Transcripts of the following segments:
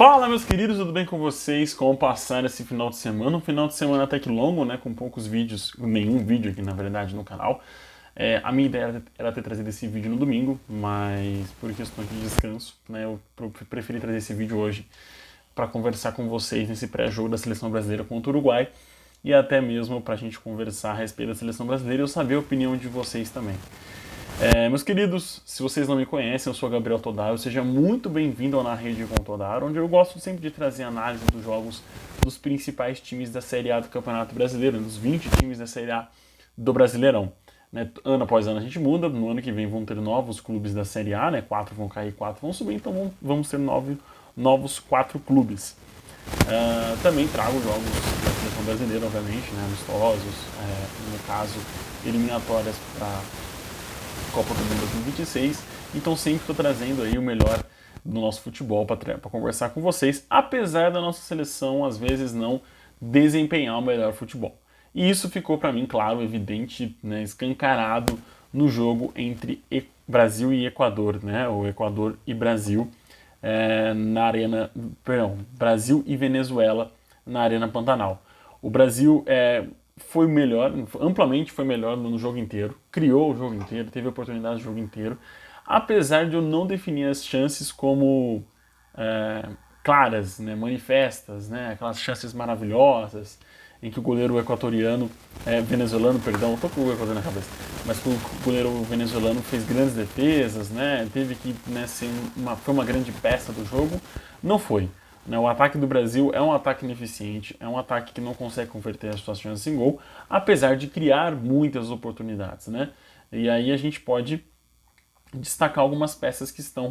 Fala, meus queridos, tudo bem com vocês? Como passar esse final de semana? Um final de semana até que longo, né? Com poucos vídeos, nenhum vídeo aqui na verdade no canal. A minha ideia era ter trazido esse vídeo no domingo, mas por questões de descanso, né? Eu preferi trazer esse vídeo hoje para conversar com vocês nesse pré-jogo da seleção brasileira contra o Uruguai e até mesmo para a gente conversar a respeito da seleção brasileira e eu saber a opinião de vocês também. Meus queridos, se vocês não me conhecem, eu sou Gabriel Todaro, seja muito bem-vindo ao Na Rede com Todaro, onde eu gosto sempre de trazer análise dos jogos dos principais times da Série A do Campeonato Brasileiro, dos 20 times da Série A do Brasileirão. Né? Ano após ano a gente muda, no ano que vem vão ter novos clubes da Série A, né? 4 vão cair, 4 vão subir, então vamos ter novos 4 clubes. Também trago jogos da seleção brasileira, obviamente, né? Amistosos, no caso, eliminatórias para Copa do Mundo 2026, então sempre estou trazendo aí o melhor do nosso futebol para conversar com vocês, apesar da nossa seleção às vezes não desempenhar o melhor futebol. E isso ficou para mim claro, evidente, né, escancarado no jogo entre Brasil e Equador, né, o Equador e Brasil Brasil e Venezuela na Arena Pantanal. O Brasil foi melhor, amplamente foi melhor no jogo inteiro, criou o jogo inteiro, teve oportunidade no jogo inteiro, apesar de eu não definir as chances como claras, né, manifestas, né, aquelas chances maravilhosas em que o goleiro venezuelano, perdão, tô com o Equador na cabeça, mas que o goleiro venezuelano fez grandes defesas, né, teve que, né, foi uma grande peça do jogo, não foi. O ataque do Brasil é um ataque ineficiente, é um ataque que não consegue converter as suas chances em gol, apesar de criar muitas oportunidades, né? E aí a gente pode destacar algumas peças que estão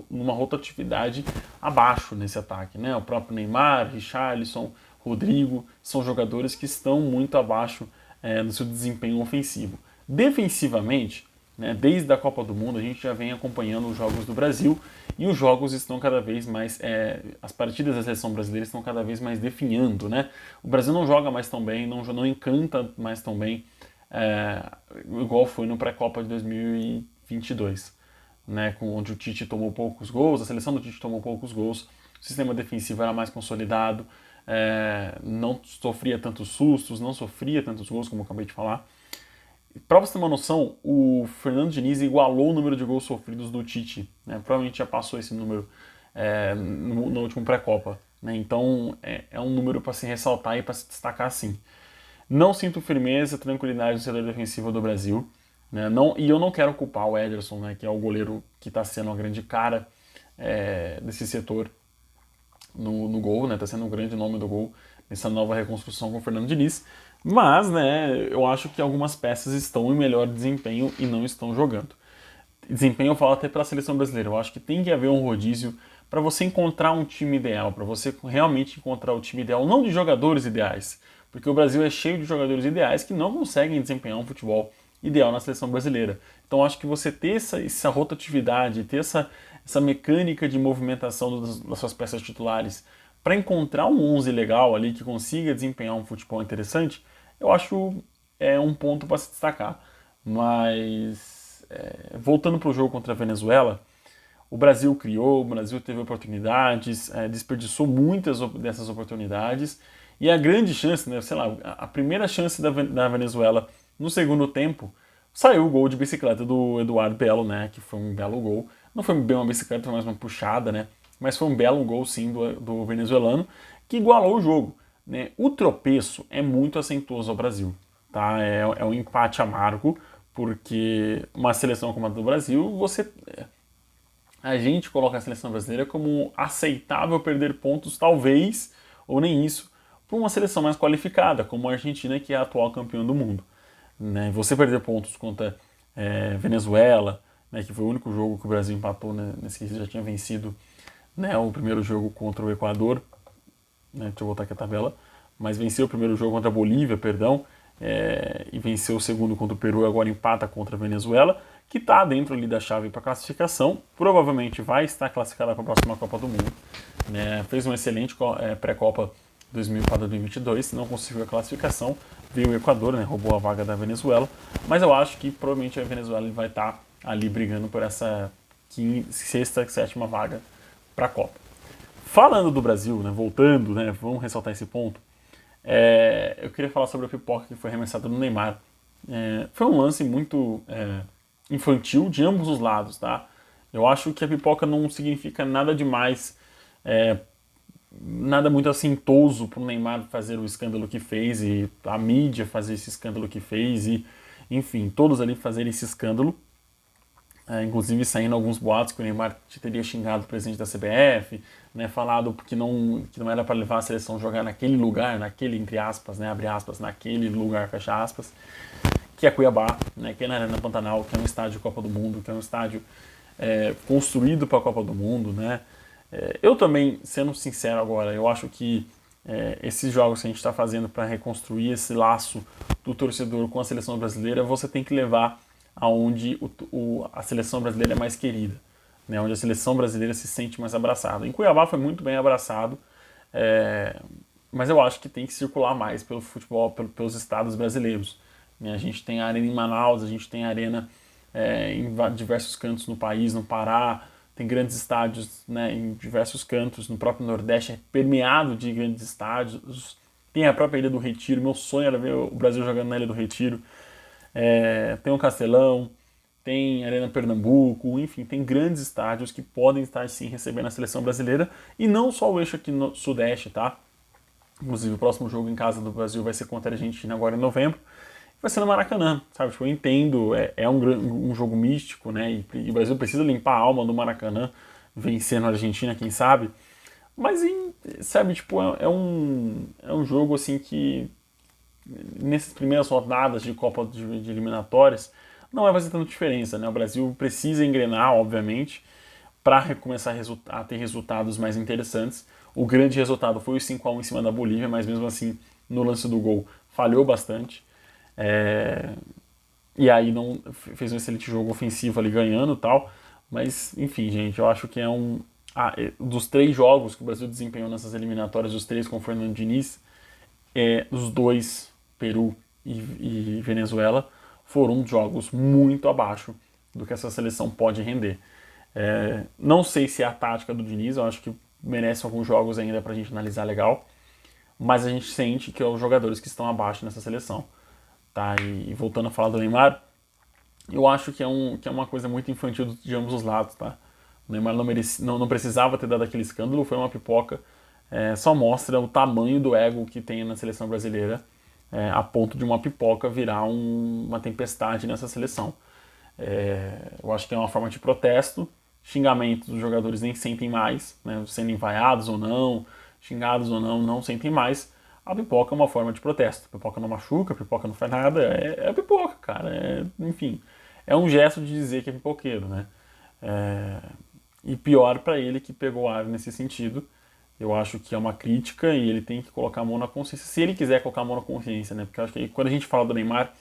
numa rotatividade abaixo nesse ataque, né? O próprio Neymar, Richarlison, Rodrigo, são jogadores que estão muito abaixo no seu desempenho ofensivo. Defensivamente, né, desde a Copa do Mundo a gente já vem acompanhando os jogos do Brasil e os jogos estão cada vez mais, as partidas da seleção brasileira estão cada vez mais definhando, né? O Brasil não joga mais tão bem, não encanta mais tão bem, igual foi no pré-copa de 2022, né? Onde o Tite tomou poucos gols, a seleção do Tite tomou poucos gols, o sistema defensivo era mais consolidado, não sofria tantos sustos, não sofria tantos gols, como eu acabei de falar. Para você ter uma noção, o Fernando Diniz igualou o número de gols sofridos do Tite, né? Provavelmente já passou esse número no último pré-copa, né? Então é um número para se ressaltar e para se destacar assim. Não sinto firmeza, tranquilidade no setor defensivo do Brasil, né? E eu não quero culpar o Ederson, né, que é o goleiro que está sendo a grande cara desse setor no gol, né? Está sendo um grande nome do gol nessa nova reconstrução com o Fernando Diniz. Mas, né, eu acho que algumas peças estão em melhor desempenho e não estão jogando. Desempenho eu falo até pela seleção brasileira. Eu acho que tem que haver um rodízio para você encontrar um time ideal, para você realmente encontrar o time ideal, não de jogadores ideais, porque o Brasil é cheio de jogadores ideais que não conseguem desempenhar um futebol ideal na seleção brasileira. Então acho que você ter essa rotatividade, ter essa mecânica de movimentação das suas peças titulares, para encontrar um 11 legal ali que consiga desempenhar um futebol interessante, eu acho um ponto para se destacar. Mas, voltando para o jogo contra a Venezuela, o Brasil criou, o Brasil teve oportunidades, desperdiçou muitas dessas oportunidades, e a grande chance, né, sei lá, a primeira chance da Venezuela no segundo tempo, saiu o gol de bicicleta do Eduardo Belo, né, que foi um belo gol. Não foi bem uma bicicleta, foi mais uma puxada, né? Mas foi um belo gol, sim, do venezuelano, que igualou o jogo, né? O tropeço é muito acentuoso ao Brasil, tá? É um empate amargo, porque uma seleção como a do Brasil, a gente coloca a seleção brasileira como aceitável perder pontos, talvez, ou nem isso, para uma seleção mais qualificada, como a Argentina, que é a atual campeã do mundo. Né? Você perder pontos contra Venezuela, né, que foi o único jogo que o Brasil empatou, né, nesse que já tinha vencido, né, o primeiro jogo contra o Equador, né, deixa eu voltar aqui a tabela, mas venceu o primeiro jogo contra a Bolívia, perdão, e venceu o segundo contra o Peru, agora empata contra a Venezuela, que está dentro ali da chave para classificação, provavelmente vai estar classificada para a próxima Copa do Mundo, né, fez uma excelente pré-Copa para 2022, não conseguiu a classificação, veio o Equador, né, roubou a vaga da Venezuela, mas eu acho que provavelmente a Venezuela vai estar ali brigando por essa sexta, sétima vaga para a Copa. Falando do Brasil, né, voltando, né, vamos ressaltar esse ponto, eu queria falar sobre a pipoca que foi arremessada no Neymar. Foi um lance muito infantil de ambos os lados, tá? Eu acho que a pipoca não significa nada demais, nada muito assintoso para o Neymar fazer o escândalo que fez e a mídia fazer esse escândalo que fez e, enfim, todos ali fazerem esse escândalo. Inclusive saindo alguns boatos que o Neymar teria xingado o presidente da CBF, né, falado que não era para levar a seleção a jogar naquele lugar, naquele, entre aspas, né, abre aspas, naquele lugar, fecha aspas, que é Cuiabá, né, que é na Arena Pantanal, que é um estádio de Copa do Mundo, que é um estádio construído para a Copa do Mundo, né. Eu também, sendo sincero agora, eu acho que esses jogos que a gente está fazendo para reconstruir esse laço do torcedor com a seleção brasileira, você tem que levar aonde a seleção brasileira é mais querida, né, onde a seleção brasileira se sente mais abraçada. Em Cuiabá foi muito bem abraçado, mas eu acho que tem que circular mais pelo futebol, pelos estados brasileiros. Né? A gente tem a arena em Manaus, a gente tem a arena em diversos cantos no país, no Pará, tem grandes estádios, né, em diversos cantos, no próprio Nordeste é permeado de grandes estádios, tem a própria Ilha do Retiro, meu sonho era ver o Brasil jogando na Ilha do Retiro. Tem o Castelão, tem a Arena Pernambuco, enfim, tem grandes estádios que podem estar sim recebendo a seleção brasileira e não só o eixo aqui no Sudeste, tá? Inclusive o próximo jogo em casa do Brasil vai ser contra a Argentina agora em novembro, vai ser no Maracanã, sabe? Tipo, eu entendo, um jogo místico, né? E o Brasil precisa limpar a alma do Maracanã, vencendo a Argentina, quem sabe? Mas, sabe, tipo, é um jogo assim que nessas primeiras rodadas de Copa de eliminatórias, não vai fazer tanta diferença, né? O Brasil precisa engrenar, obviamente, para recomeçar a ter resultados mais interessantes. O grande resultado foi o 5-1 em cima da Bolívia, mas mesmo assim, no lance do gol, falhou bastante. E aí não fez um excelente jogo ofensivo ali ganhando e tal. Mas, enfim, gente, eu acho que dos 3 jogos que o Brasil desempenhou nessas eliminatórias, os 3 com o Fernando Diniz, os 2 Peru e Venezuela, foram jogos muito abaixo do que essa seleção pode render. Não sei se é a tática do Diniz, eu acho que merece alguns jogos ainda pra gente analisar legal, mas a gente sente que é os jogadores que estão abaixo nessa seleção. Tá? E voltando a falar do Neymar, eu acho que é uma coisa muito infantil de ambos os lados. Tá? O Neymar não precisava ter dado aquele escândalo, foi uma pipoca, só mostra o tamanho do ego que tem na seleção brasileira, a ponto de uma pipoca virar uma tempestade nessa seleção. Eu acho que é uma forma de protesto, xingamentos dos jogadores nem sentem mais, né, sendo envaiados ou não, xingados ou não sentem mais. A pipoca é uma forma de protesto. A pipoca não machuca, a pipoca não faz nada, é pipoca, cara. Enfim, é um gesto de dizer que é pipoqueiro, né? E pior para ele que pegou ar nesse sentido. Eu acho que é uma crítica e ele tem que colocar a mão na consciência, se ele quiser colocar a mão na consciência, né? Porque eu acho que quando a gente fala do Neymar,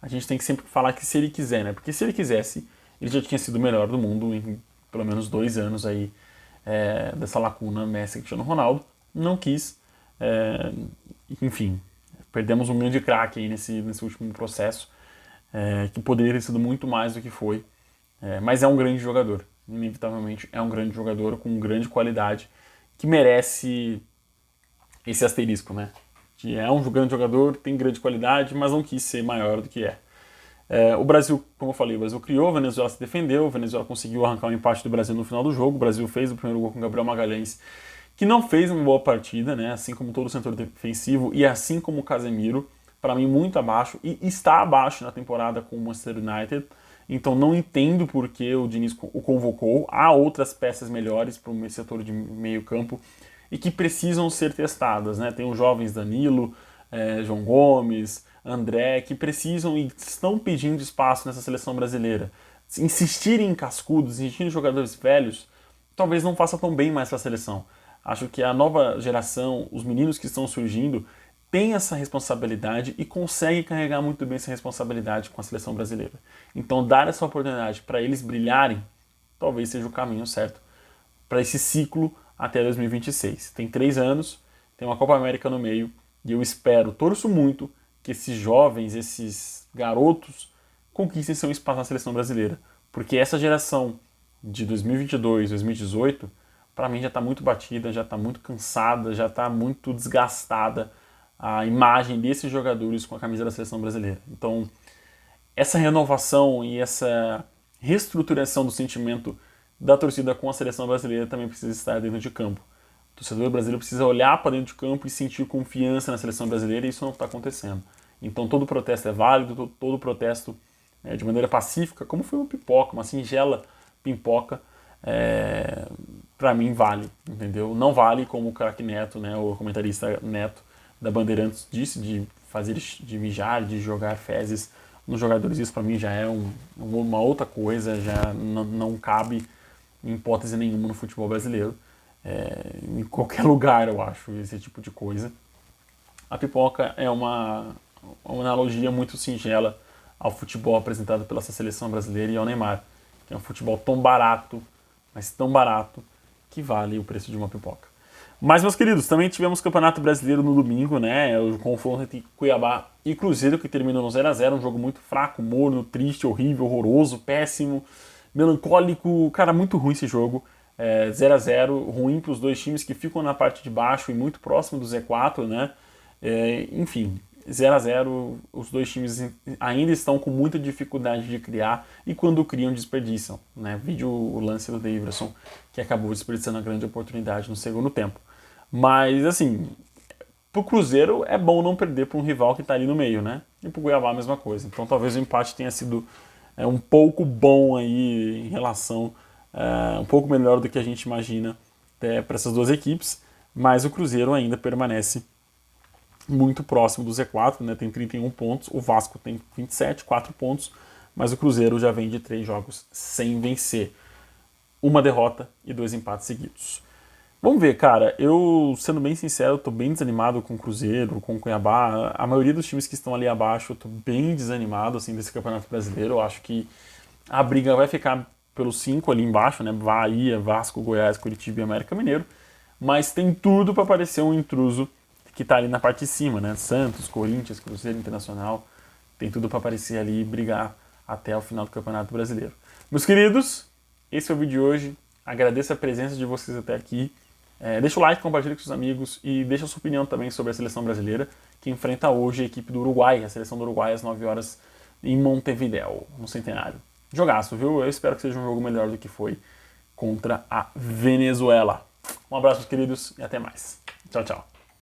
a gente tem que sempre falar que se ele quiser, né? Porque se ele quisesse, ele já tinha sido o melhor do mundo em pelo menos 2 anos aí dessa lacuna Messi e Cristiano Ronaldo. Não quis, enfim, perdemos um grande craque aí nesse último processo, que poderia ter sido muito mais do que foi, mas é um grande jogador, inevitavelmente é um grande jogador com grande qualidade, que merece esse asterisco, né? Que é um grande jogador, tem grande qualidade, mas não quis ser maior do que é. O Brasil, como eu falei, o Brasil criou, a Venezuela se defendeu, a Venezuela conseguiu arrancar o empate do Brasil no final do jogo, o Brasil fez o primeiro gol com o Gabriel Magalhães, que não fez uma boa partida, né? Assim como todo o setor defensivo e assim como o Casemiro, para mim muito abaixo, e está abaixo na temporada com o Manchester United, então não entendo por que o Diniz o convocou. Há outras peças melhores para o setor de meio campo e que precisam ser testadas, né? Tem os jovens Danilo, João Gomes, André, que precisam e estão pedindo espaço nessa seleção brasileira. Insistirem em cascudos, insistirem em jogadores velhos, talvez não faça tão bem mais para a seleção. Acho que a nova geração, os meninos que estão surgindo, tem essa responsabilidade e consegue carregar muito bem essa responsabilidade com a seleção brasileira. Então, dar essa oportunidade para eles brilharem, talvez seja o caminho certo para esse ciclo até 2026. Tem 3 anos, tem uma Copa América no meio, e eu torço muito que esses jovens, esses garotos, conquistem seu espaço na seleção brasileira. Porque essa geração de 2022, 2018 para mim já está muito batida, já está muito cansada, já está muito desgastada a imagem desses jogadores com a camisa da seleção brasileira. Então, essa renovação e essa reestruturação do sentimento da torcida com a seleção brasileira também precisa estar dentro de campo. O torcedor brasileiro precisa olhar para dentro de campo e sentir confiança na seleção brasileira, e isso não está acontecendo. Então todo protesto é válido, todo protesto de maneira pacífica, como foi uma pipoca, uma singela pipoca, para mim vale, entendeu? Não vale como o craque Neto, né, o comentarista Neto da Bandeirantes disse, de mijar, de jogar fezes nos jogadores. Isso para mim já é uma outra coisa, já não cabe em hipótese nenhuma no futebol brasileiro. Em qualquer lugar, eu acho, esse tipo de coisa. A pipoca é uma analogia muito singela ao futebol apresentado pela seleção brasileira e ao Neymar, que é um futebol tão barato, mas tão barato, que vale o preço de uma pipoca. Mas, meus queridos, também tivemos Campeonato Brasileiro no domingo, né? O confronto entre Cuiabá e Cruzeiro, que terminou no 0x0, um jogo muito fraco, morno, triste, horrível, horroroso, péssimo, melancólico, cara, muito ruim esse jogo. 0x0, ruim para os dois times que ficam na parte de baixo e muito próximo do Z4, né? Enfim, 0x0, os dois times ainda estão com muita dificuldade de criar e quando criam desperdiçam, né? Vídeo o lance do Davidson, que acabou desperdiçando a grande oportunidade no segundo tempo. Mas, assim, pro Cruzeiro é bom não perder para um rival que está ali no meio, né? E pro Cuiabá a mesma coisa. Então talvez o empate tenha sido um pouco bom aí em relação, um pouco melhor do que a gente imagina para essas duas equipes, mas o Cruzeiro ainda permanece muito próximo do Z4, né? Tem 31 pontos, o Vasco tem 27, 4 pontos, mas o Cruzeiro já vem de 3 jogos sem vencer. Uma derrota e 2 empates seguidos. Vamos ver, cara, eu, sendo bem sincero, tô bem desanimado com o Cruzeiro, com o Cuiabá. A maioria dos times que estão ali abaixo, eu tô bem desanimado, assim, desse Campeonato Brasileiro. Eu acho que a briga vai ficar pelos 5 ali embaixo, né? Bahia, Vasco, Goiás, Curitiba e América Mineiro. Mas tem tudo para aparecer um intruso que tá ali na parte de cima, né? Santos, Corinthians, Cruzeiro, Internacional. Tem tudo para aparecer ali e brigar até o final do Campeonato Brasileiro. Meus queridos, esse é o vídeo de hoje. Agradeço a presença de vocês até aqui. Deixa o like, compartilha com seus amigos e deixa a sua opinião também sobre a seleção brasileira, que enfrenta hoje a equipe do Uruguai, a seleção do Uruguai às 9 horas em Montevidéu, no Centenário. Jogaço, viu? Eu espero que seja um jogo melhor do que foi contra a Venezuela. Um abraço, queridos, e até mais. Tchau, tchau.